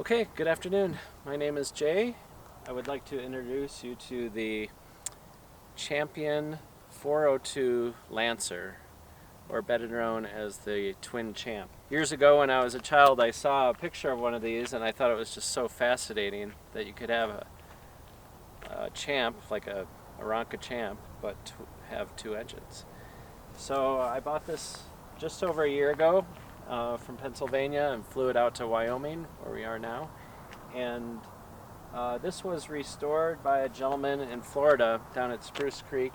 Okay, good afternoon. My name is Jay. I would like to introduce you to the Champion 402 Lancer, or better known as the Twin Champ. Years ago when I was a child, I saw a picture of one of these and I thought it was just so fascinating that you could have a Champ, like a Ronca Champ, but have two engines. So I bought this just over a year ago from Pennsylvania and flew it out to Wyoming, where we are now. And this was restored by a gentleman in Florida down at Spruce Creek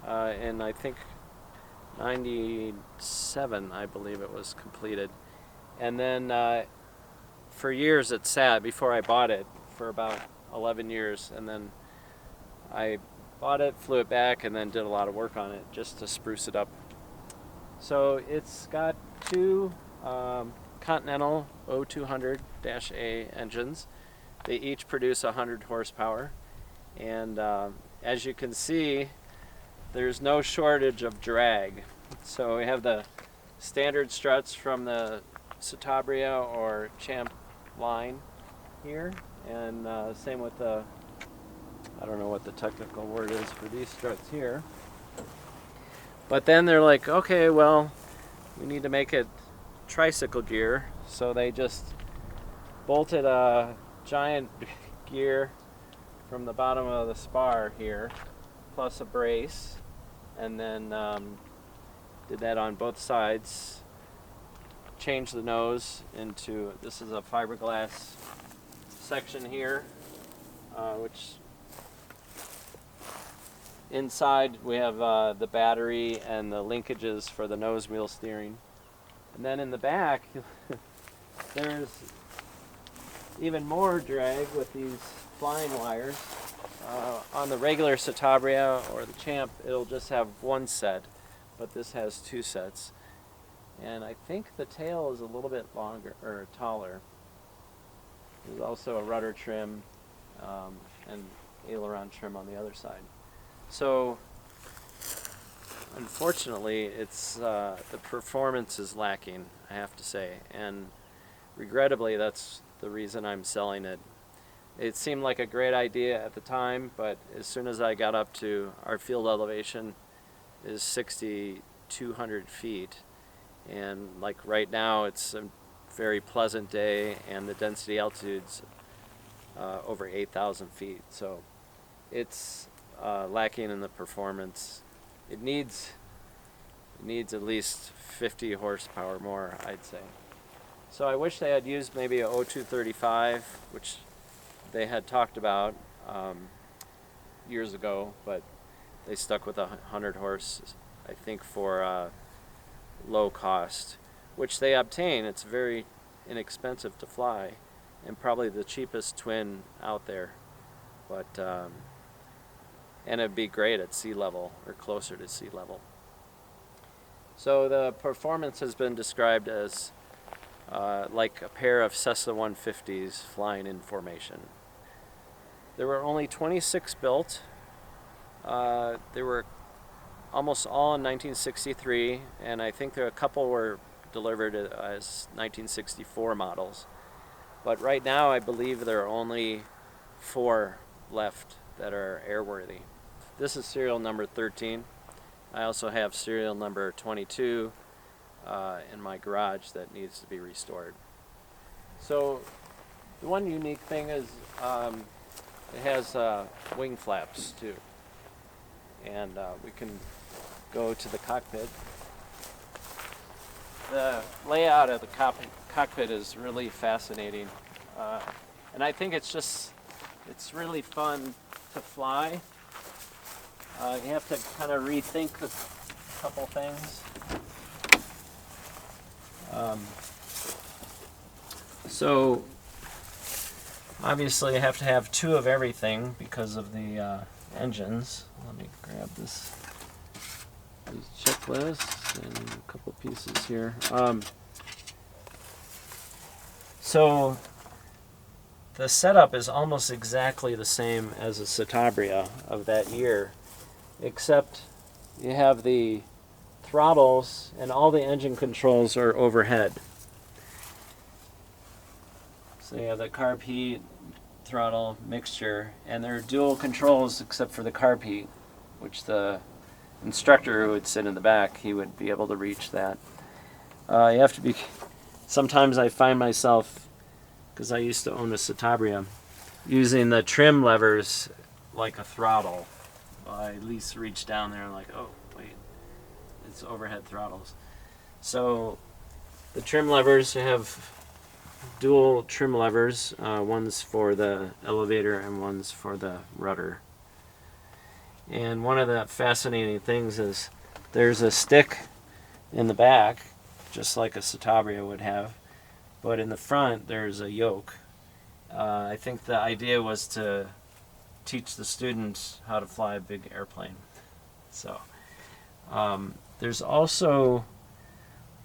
in, I think, 97, I believe it was completed. And then for years it sat before I bought it, for about 11 years. And then I bought it, flew it back, and then did a lot of work on it just to spruce it up. So it's got two Continental 0200-A engines. They each produce 100 horsepower, and as you can see, there's no shortage of drag. So we have the standard struts from the Citabria or Champ line here, and same with the, I don't know what the technical word is for these struts here. But then they're like, okay, well, we need to make it tricycle gear, so they just bolted a giant gear from the bottom of the spar here, plus a brace, and then did that on both sides. Changed the nose into, this is a fiberglass section here, which inside we have the battery and the linkages for the nose wheel steering. And then in the back, there's even more drag with these flying wires. On the regular Citabria or the Champ, it'll just have one set, but this has two sets. And I think the tail is a little bit longer, or taller. There's also a rudder trim and aileron trim on the other side. So, unfortunately, it's the performance is lacking, I have to say, and regrettably, that's the reason I'm selling it. It seemed like a great idea at the time, but as soon as I got up to, our field elevation is 6,200 feet, and like right now, it's a very pleasant day, and the density altitude's over 8,000 feet, so it's lacking in the performance. It needs at least 50 horsepower more, I'd say. So I wish they had used maybe a 0235, which they had talked about years ago, but they stuck with 100 horse, I think, for low cost, which they obtain. It's very inexpensive to fly, and probably the cheapest twin out there. But and it'd be great at sea level or closer to sea level. So the performance has been described as like a pair of Cessna 150s flying in formation. There were only 26 built. They were almost all in 1963, and I think there a couple were delivered as 1964 models. But right now I believe there are only 4 left that are airworthy. This is serial number 13. I also have serial number 22 in my garage that needs to be restored. So the one unique thing is it has wing flaps too. And we can go to the cockpit. The layout of the cockpit is really fascinating. And I think it's really fun to fly. You have to kind of rethink a couple things. So obviously you have to have 2 of everything because of the engines. Let me grab these checklists and a couple pieces here. So the setup is almost exactly the same as a Citabria of that year, except you have the throttles and all the engine controls are overhead. So you have the carb heat, throttle, mixture, and there are dual controls except for the carb heat, which the instructor who would sit in the back, he would be able to reach that. You have to be, sometimes I find myself, because I used to own a Citabria, using the trim levers like a throttle. I at least reach down there and like, oh, wait, it's overhead throttles. So the trim levers have dual trim levers. One's for the elevator and one's for the rudder. And one of the fascinating things is there's a stick in the back, just like a Citabria would have, but in the front there's a yoke. I think the idea was to teach the students how to fly a big airplane. So there's also,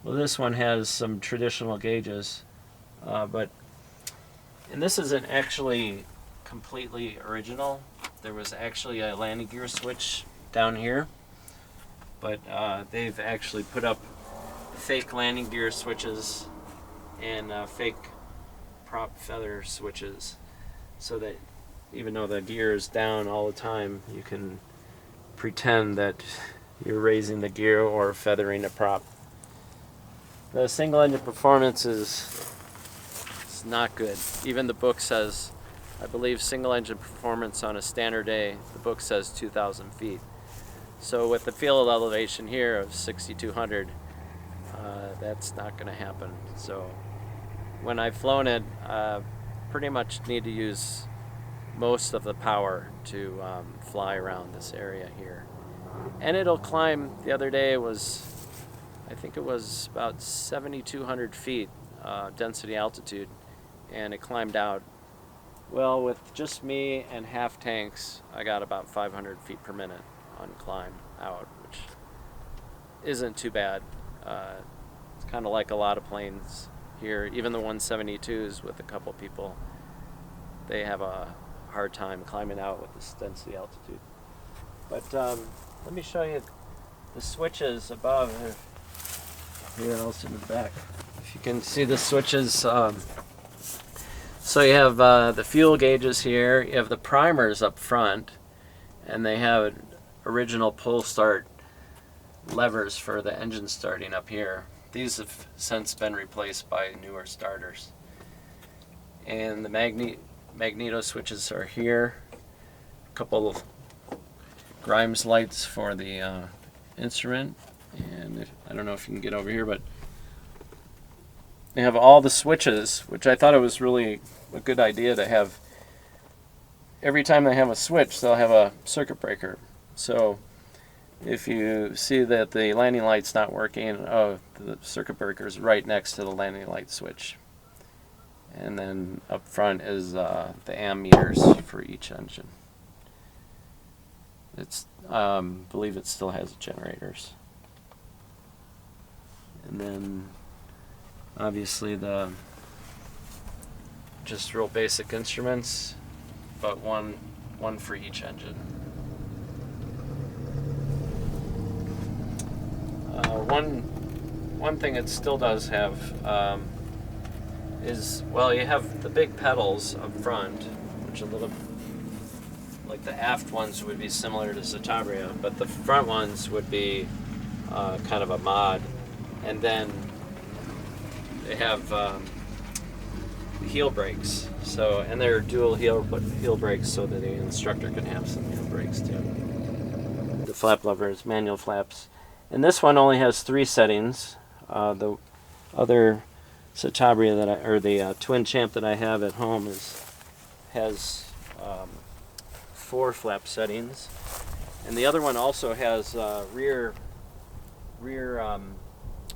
well, this one has some traditional gauges, and this isn't actually completely original. There was actually a landing gear switch down here, but they've actually put up fake landing gear switches and fake prop feather switches, so that even though the gear is down all the time, you can pretend that you're raising the gear or feathering a prop. The single engine performance is not good. Even the book says, I believe single engine performance on a standard day, the book says 2,000 feet. So with the field elevation here of 6,200, that's not going to happen. So when I've flown it, pretty much need to use most of the power to fly around this area here. And it'll climb. The other day it was, I think it was about 7,200 feet density altitude, and it climbed out. Well, with just me and half tanks, I got about 500 feet per minute on climb out, which isn't too bad. It's kind of like a lot of planes here, even the 172s with a couple people, they have a hard time climbing out with this density altitude. But let me show you the switches above here, also in the back. If you can see the switches, so you have the fuel gauges here, you have the primers up front, and they have original pull start levers for the engine starting up here. These have since been replaced by newer starters. And the magneto switches are here. A couple of Grimes lights for the instrument. And I don't know if you can get over here, but they have all the switches, which I thought it was really a good idea to have. Every time they have a switch, they'll have a circuit breaker. So if you see that the landing light's not working, oh, the circuit breaker is right next to the landing light switch. And then up front is the ammeters for each engine. It's believe it still has generators. And then obviously the just real basic instruments, but one for each engine. One thing it still does have is, well, you have the big pedals up front, which a little like the aft ones would be similar to Citabria, but the front ones would be kind of a mod. And then they have heel brakes. So, and they're dual heel brakes, so that the instructor can have some heel brakes too. The flap levers, manual flaps. And this one only has 3 settings. The other Citabria or the Twin Champ that I have at home has 4 flap settings, and the other one also has rear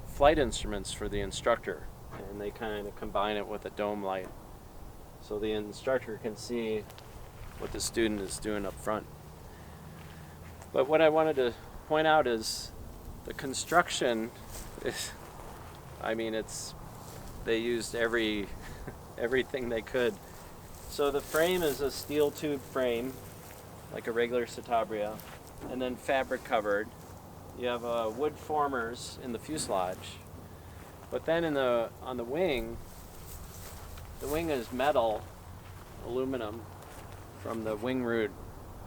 flight instruments for the instructor, and they kind of combine it with a dome light, so the instructor can see what the student is doing up front. But what I wanted to point out is the construction is, I mean, they used everything they could. So the frame is a steel tube frame, like a regular Citabria, and then fabric covered. You have wood formers in the fuselage, but then on the wing, The wing is metal, aluminum, from the wing root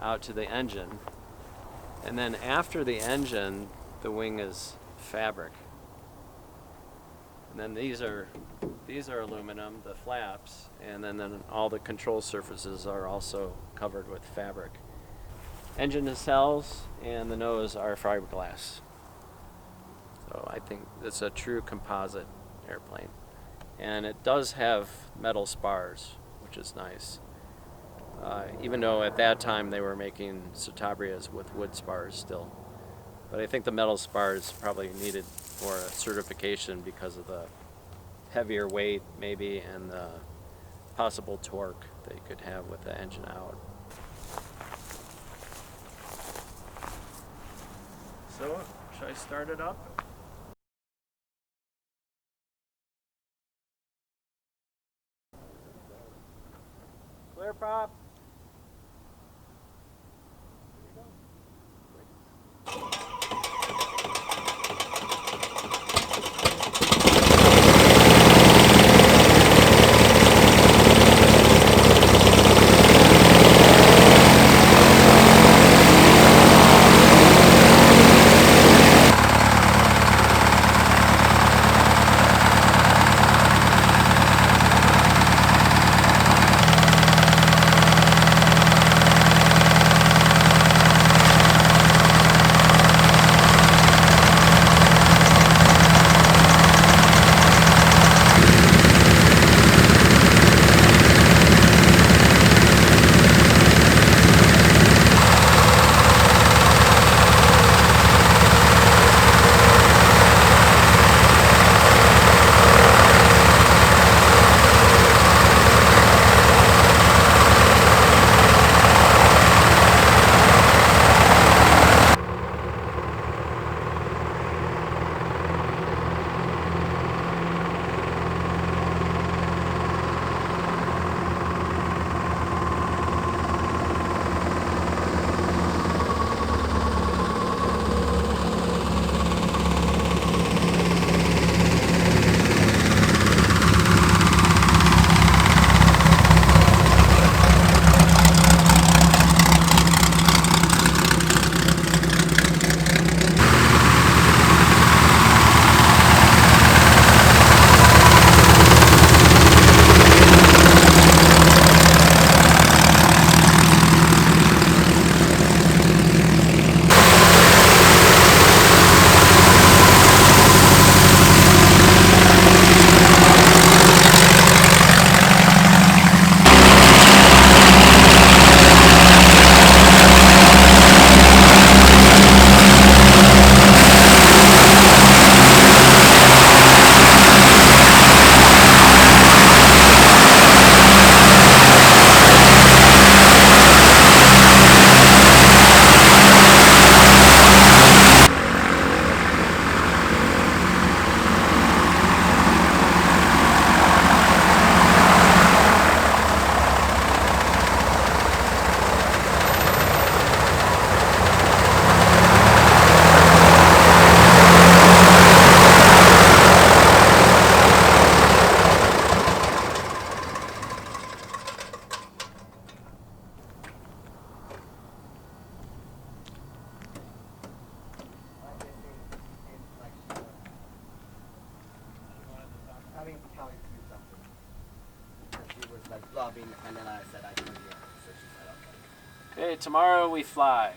out to the engine. And then after the engine, the wing is fabric. And then these are aluminum, the flaps, and then all the control surfaces are also covered with fabric. Engine nacelles and the nose are fiberglass. So I think it's a true composite airplane. And it does have metal spars, which is nice. Even though at that time they were making Citabrias with wood spars still. But I think the metal spars probably needed for a certification because of the heavier weight maybe and the possible torque that you could have with the engine out. So, should I start it up? Clear, prop. Having Kelly do something. And she was like blubbing, and then I said I couldn't hear her, so she said okay. Okay, tomorrow we fly.